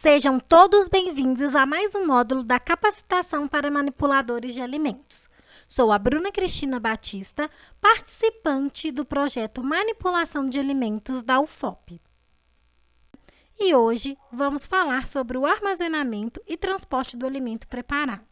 Sejam todos bem-vindos a mais um módulo da Capacitação para Manipuladores de Alimentos. Sou a Bruna Cristina Batista, participante do projeto Manipulação de Alimentos da UFOP. E hoje vamos falar sobre o armazenamento e transporte do alimento preparado.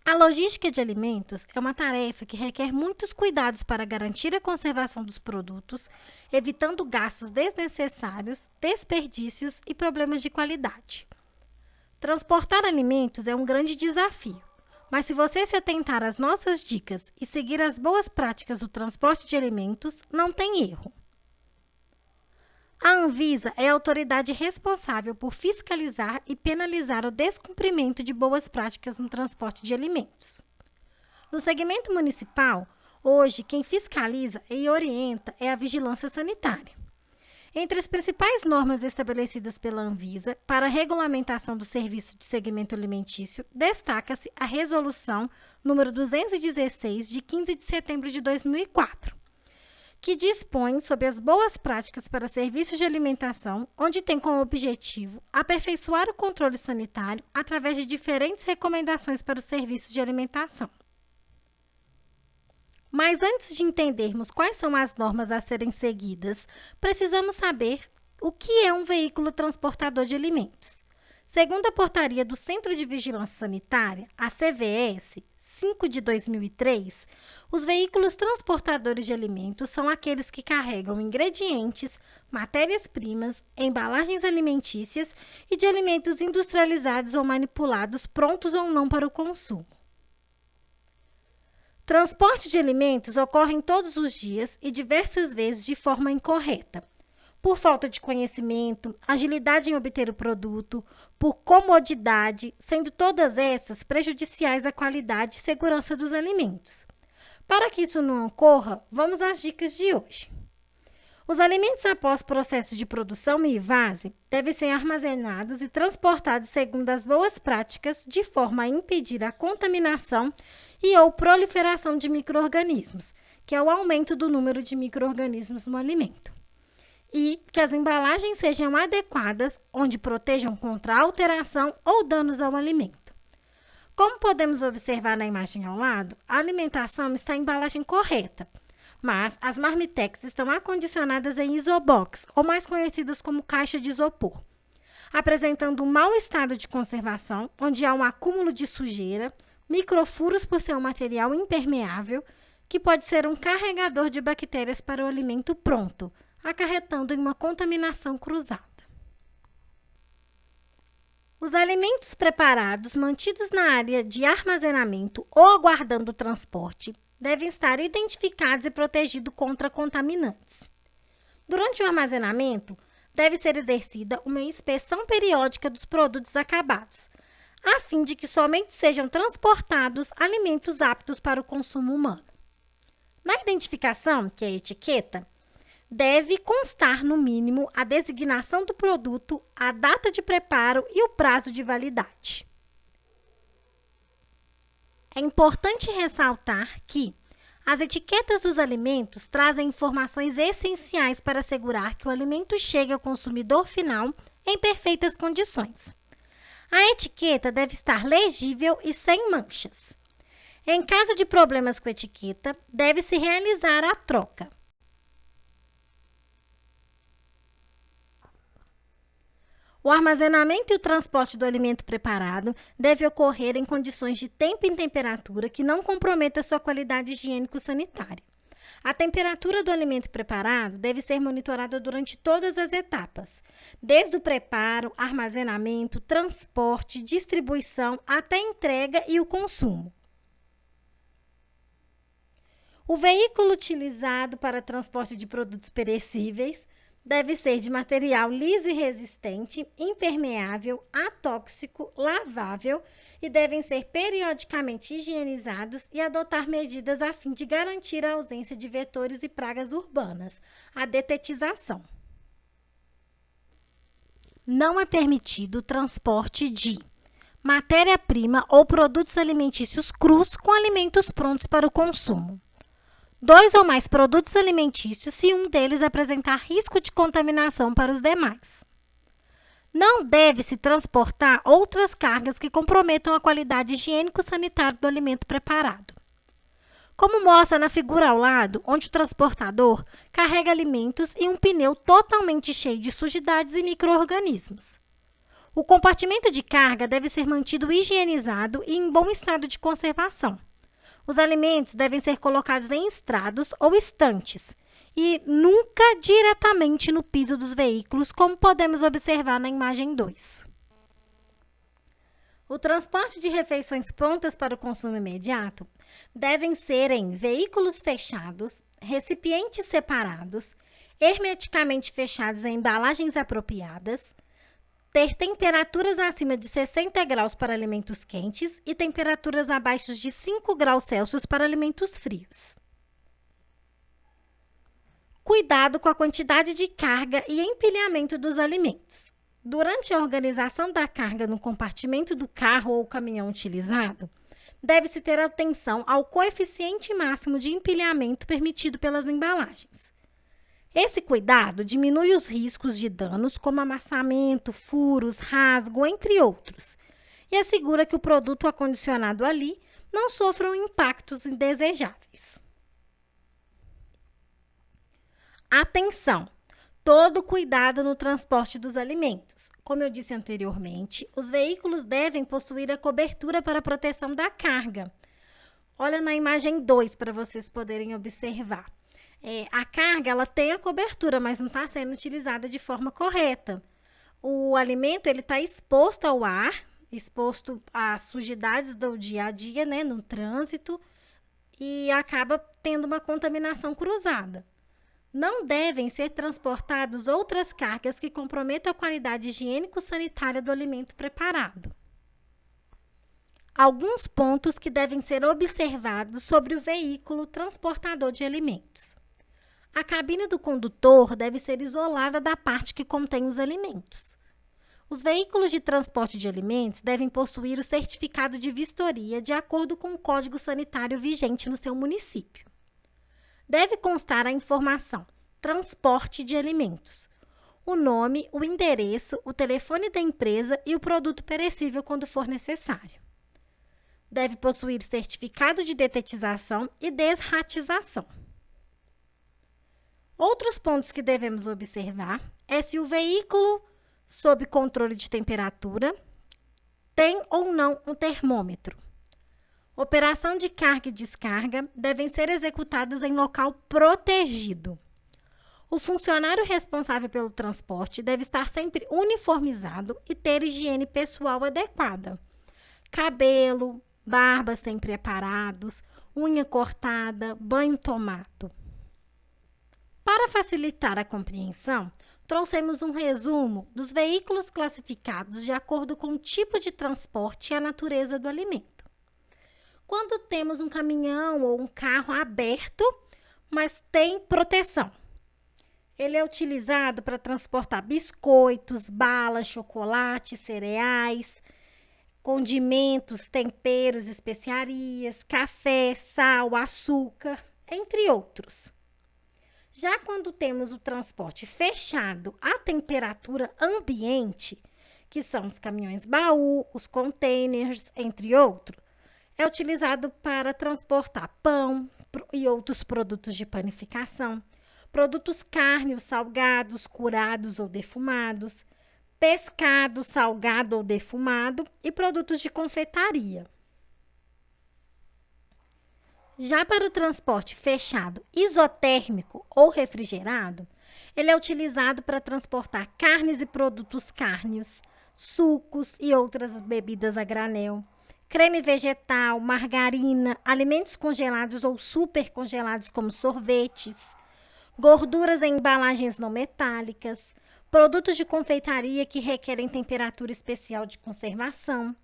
A logística de alimentos é uma tarefa que requer muitos cuidados para garantir a conservação dos produtos, evitando gastos desnecessários, desperdícios e problemas de qualidade. Transportar alimentos é um grande desafio, mas se você se atentar às nossas dicas e seguir as boas práticas do transporte de alimentos, não tem erro. A Anvisa é a autoridade responsável por fiscalizar e penalizar o descumprimento de boas práticas no transporte de alimentos. No segmento municipal, hoje quem fiscaliza e orienta é a Vigilância Sanitária. Entre as principais normas estabelecidas pela Anvisa para a regulamentação do serviço de segmento alimentício, destaca-se a Resolução número 216, de 15 de setembro de 2004. Que dispõe sobre as boas práticas para serviços de alimentação, onde tem como objetivo aperfeiçoar o controle sanitário através de diferentes recomendações para os serviços de alimentação. Mas antes de entendermos quais são as normas a serem seguidas, precisamos saber o que é um veículo transportador de alimentos. Segundo a portaria do Centro de Vigilância Sanitária, a CVS 5 de 2003, os veículos transportadores de alimentos são aqueles que carregam ingredientes, matérias-primas, embalagens alimentícias e de alimentos industrializados ou manipulados, prontos ou não para o consumo. Transporte de alimentos ocorre todos os dias e diversas vezes de forma incorreta. Por falta de conhecimento, agilidade em obter o produto, por comodidade, sendo todas essas prejudiciais à qualidade e segurança dos alimentos. Para que isso não ocorra, vamos às dicas de hoje. Os alimentos após processo de produção e invase devem ser armazenados e transportados segundo as boas práticas, de forma a impedir a contaminação e ou proliferação de micro-organismos, que é o aumento do número de micro-organismos no alimento. E que as embalagens sejam adequadas, onde protejam contra alteração ou danos ao alimento. Como podemos observar na imagem ao lado, a alimentação está em embalagem correta, mas as marmitex estão acondicionadas em isobox, ou mais conhecidas como caixa de isopor, apresentando um mau estado de conservação, onde há um acúmulo de sujeira, microfuros por ser um material impermeável, que pode ser um carregador de bactérias para o alimento pronto, acarretando em uma contaminação cruzada. Os alimentos preparados mantidos na área de armazenamento ou aguardando o transporte devem estar identificados e protegidos contra contaminantes. Durante o armazenamento, deve ser exercida uma inspeção periódica dos produtos acabados, a fim de que somente sejam transportados alimentos aptos para o consumo humano. Na identificação, que é a etiqueta, deve constar, no mínimo, a designação do produto, a data de preparo e o prazo de validade. É importante ressaltar que as etiquetas dos alimentos trazem informações essenciais para assegurar que o alimento chegue ao consumidor final em perfeitas condições. A etiqueta deve estar legível e sem manchas. Em caso de problemas com a etiqueta, deve-se realizar a troca. O armazenamento e o transporte do alimento preparado deve ocorrer em condições de tempo e temperatura que não comprometa sua qualidade higiênico-sanitária. A temperatura do alimento preparado deve ser monitorada durante todas as etapas, desde o preparo, armazenamento, transporte, distribuição até a entrega e o consumo. O veículo utilizado para transporte de produtos perecíveis deve ser de material liso e resistente, impermeável, atóxico, lavável e devem ser periodicamente higienizados e adotar medidas a fim de garantir a ausência de vetores e pragas urbanas, a detetização. Não é permitido o transporte de matéria-prima ou produtos alimentícios crus com alimentos prontos para o consumo. 2 ou mais produtos alimentícios se um deles apresentar risco de contaminação para os demais. Não deve-se transportar outras cargas que comprometam a qualidade higiênico-sanitária do alimento preparado. Como mostra na figura ao lado, onde o transportador carrega alimentos em um pneu totalmente cheio de sujidades e micro-organismos. O compartimento de carga deve ser mantido higienizado e em bom estado de conservação. Os alimentos devem ser colocados em estrados ou estantes e nunca diretamente no piso dos veículos, como podemos observar na imagem 2. O transporte de refeições prontas para o consumo imediato devem ser em veículos fechados, recipientes separados, hermeticamente fechados em embalagens apropriadas, ter temperaturas acima de 60 graus para alimentos quentes e temperaturas abaixo de 5 graus Celsius para alimentos frios. Cuidado com a quantidade de carga e empilhamento dos alimentos. Durante a organização da carga no compartimento do carro ou caminhão utilizado, deve-se ter atenção ao coeficiente máximo de empilhamento permitido pelas embalagens. Esse cuidado diminui os riscos de danos como amassamento, furos, rasgo, entre outros, e assegura que o produto acondicionado ali não sofra impactos indesejáveis. Atenção! Todo cuidado no transporte dos alimentos. Como eu disse anteriormente, os veículos devem possuir a cobertura para proteção da carga. Olha na imagem 2 para vocês poderem observar. A carga ela tem a cobertura, mas não está sendo utilizada de forma correta. O alimento está exposto ao ar, exposto às sujidades do dia a dia, né, no trânsito, e acaba tendo uma contaminação cruzada. Não devem ser transportadas outras cargas que comprometam a qualidade higiênico-sanitária do alimento preparado. Alguns pontos que devem ser observados sobre o veículo transportador de alimentos. A cabine do condutor deve ser isolada da parte que contém os alimentos. Os veículos de transporte de alimentos devem possuir o certificado de vistoria de acordo com o Código Sanitário vigente no seu município. Deve constar a informação transporte de alimentos, o nome, o endereço, o telefone da empresa e o produto perecível quando for necessário. Deve possuir certificado de detetização e desratização. Outros pontos que devemos observar é se o veículo sob controle de temperatura tem ou não um termômetro. Operação de carga e descarga devem ser executadas em local protegido. O funcionário responsável pelo transporte deve estar sempre uniformizado e ter higiene pessoal adequada. Cabelo, barba sempre aparados, unha cortada, banho tomado. Para facilitar a compreensão, trouxemos um resumo dos veículos classificados de acordo com o tipo de transporte e a natureza do alimento. Quando temos um caminhão ou um carro aberto, mas tem proteção. Ele é utilizado para transportar biscoitos, balas, chocolate, cereais, condimentos, temperos, especiarias, café, sal, açúcar, entre outros. Já quando temos o transporte fechado à temperatura ambiente, que são os caminhões baú, os containers, entre outros, é utilizado para transportar pão e outros produtos de panificação, produtos cárneos, salgados, curados ou defumados, pescado, salgado ou defumado e produtos de confeitaria. Já para o transporte fechado isotérmico ou refrigerado, ele é utilizado para transportar carnes e produtos cárneos, sucos e outras bebidas a granel, creme vegetal, margarina, alimentos congelados ou super congelados como sorvetes, gorduras em embalagens não metálicas, produtos de confeitaria que requerem temperatura especial de conservação,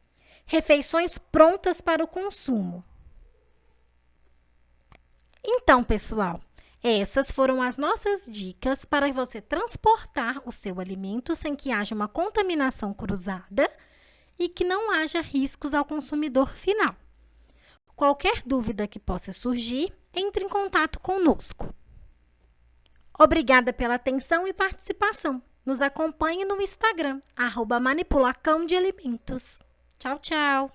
refeições prontas para o consumo. Então, pessoal, essas foram as nossas dicas para você transportar o seu alimento sem que haja uma contaminação cruzada e que não haja riscos ao consumidor final. Qualquer dúvida que possa surgir, entre em contato conosco. Obrigada pela atenção e participação. Nos acompanhe no Instagram, @manipulacão de alimentos. Tchau, tchau!